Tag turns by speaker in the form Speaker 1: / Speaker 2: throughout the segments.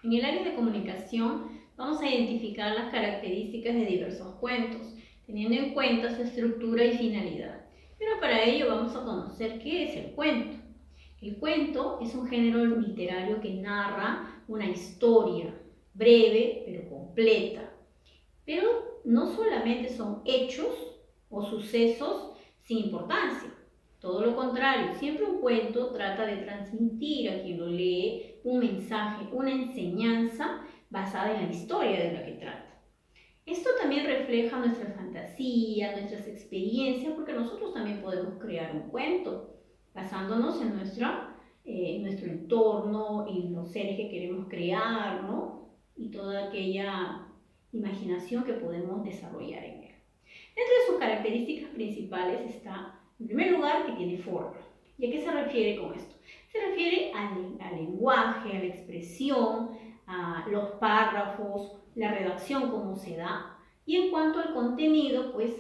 Speaker 1: En el área de comunicación vamos a identificar las características de diversos cuentos, teniendo en cuenta su estructura y finalidad. Pero para ello vamos a conocer qué es el cuento. El cuento es un género literario que narra una historia breve pero completa. Pero no solamente son hechos o sucesos sin importancia. Todo lo contrario, siempre un cuento trata de transmitir a quien lo lee un mensaje, una enseñanza basada en la historia de la que trata. Esto también refleja nuestra fantasía, nuestras experiencias, porque nosotros también podemos crear un cuento basándonos en nuestro entorno, en los seres que queremos crear, ¿no? Y toda aquella imaginación que podemos desarrollar en él. Dentro de sus características principales está, en primer lugar, que tiene forma. ¿Y a qué se refiere con esto? Se refiere al lenguaje, a la expresión, a los párrafos, la redacción, cómo se da. Y en cuanto al contenido, pues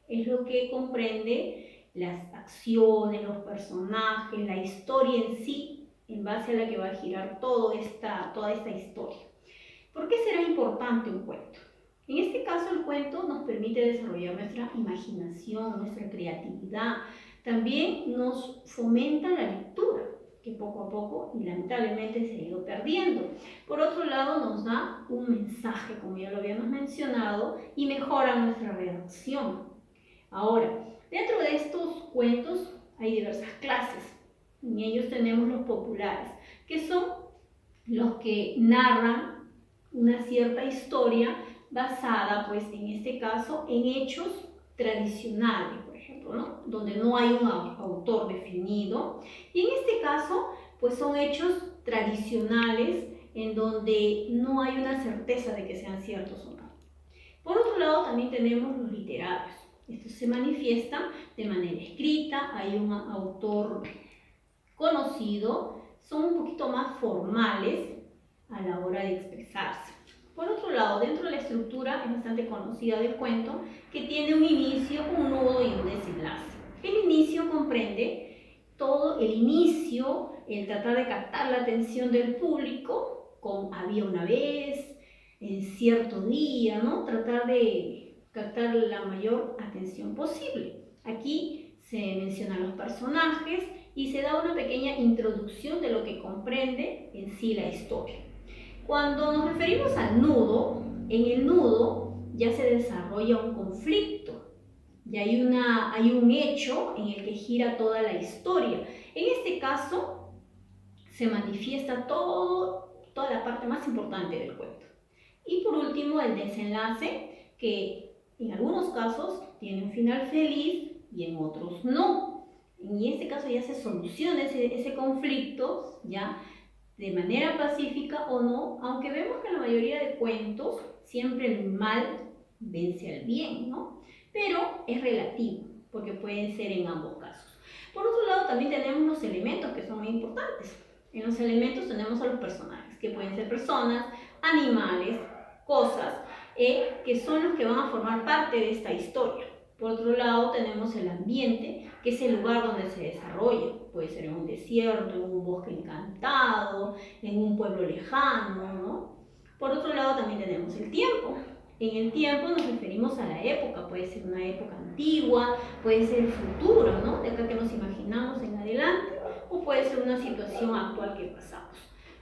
Speaker 1: es lo que comprende las acciones, los personajes, la historia en sí, en base a la que va a girar toda esta historia. ¿Por qué será importante un cuento? En este caso, el cuento nos permite desarrollar nuestra imaginación, nuestra creatividad. También nos fomenta la lectura, que poco a poco y lamentablemente se ha ido perdiendo. Por otro lado, nos da un mensaje, como ya lo habíamos mencionado, y mejora nuestra redacción. Ahora, dentro de estos cuentos hay diversas clases. En ellos tenemos los populares, que son los que narran una cierta historia basada, pues en este caso, en hechos tradicionales, por ejemplo, ¿no? Donde no hay un autor definido. Y en este caso, pues son hechos tradicionales en donde no hay una certeza de que sean ciertos o no. Por otro lado, también tenemos los literarios. Estos se manifiestan de manera escrita, hay un autor conocido, son un poquito más formales a la hora de expresarse. Por otro lado, dentro de la estructura es bastante conocida del cuento que tiene un inicio, un nudo y un desenlace. El inicio comprende todo el inicio, el tratar de captar la atención del público con había una vez, en cierto día, ¿no? Tratar de captar la mayor atención posible. Aquí se mencionan los personajes y se da una pequeña introducción de lo que comprende en sí la historia. Cuando nos referimos al nudo, en el nudo ya se desarrolla un conflicto, ya hay un hecho en el que gira toda la historia. En este caso se manifiesta toda la parte más importante del cuento. Y por último, el desenlace, que en algunos casos tiene un final feliz y en otros no. En este caso ya se soluciona ese conflicto, ya de manera pacífica o no, aunque vemos que en la mayoría de cuentos siempre el mal vence al bien, ¿no? Pero es relativo, porque pueden ser en ambos casos. Por otro lado, también tenemos los elementos que son muy importantes. En los elementos tenemos a los personajes, que pueden ser personas, animales, cosas, que son los que van a formar parte de esta historia. Por otro lado, tenemos el ambiente, que es el lugar donde se desarrolla. Puede ser en un desierto, en un bosque encantado, en un pueblo lejano, ¿no? Por otro lado, también tenemos el tiempo. En el tiempo nos referimos a la época, puede ser una época antigua, puede ser el futuro, ¿no? De acá que nos imaginamos en adelante, o puede ser una situación actual que pasamos.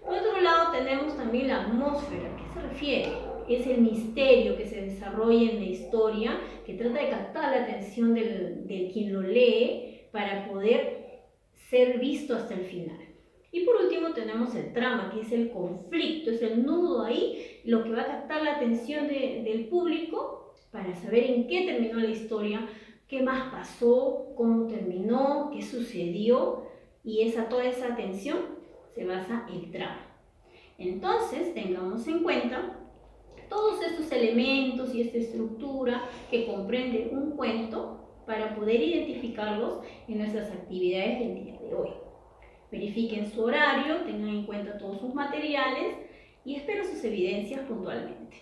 Speaker 1: Por otro lado, tenemos también la atmósfera. ¿A qué se refiere? Es el misterio que se desarrolla en la historia, que trata de captar la atención del quien lo lee para poder ser visto hasta el final. Y por último tenemos el trama, que es el conflicto, es el nudo ahí, lo que va a captar la atención del público para saber en qué terminó la historia, qué más pasó, cómo terminó, qué sucedió, y toda esa atención se basa en el trama. Entonces, tengamos en cuenta todos estos elementos y esta estructura que comprende un cuento para poder identificarlos en nuestras actividades del día de hoy. Verifiquen su horario, tengan en cuenta todos sus materiales y espero sus evidencias puntualmente.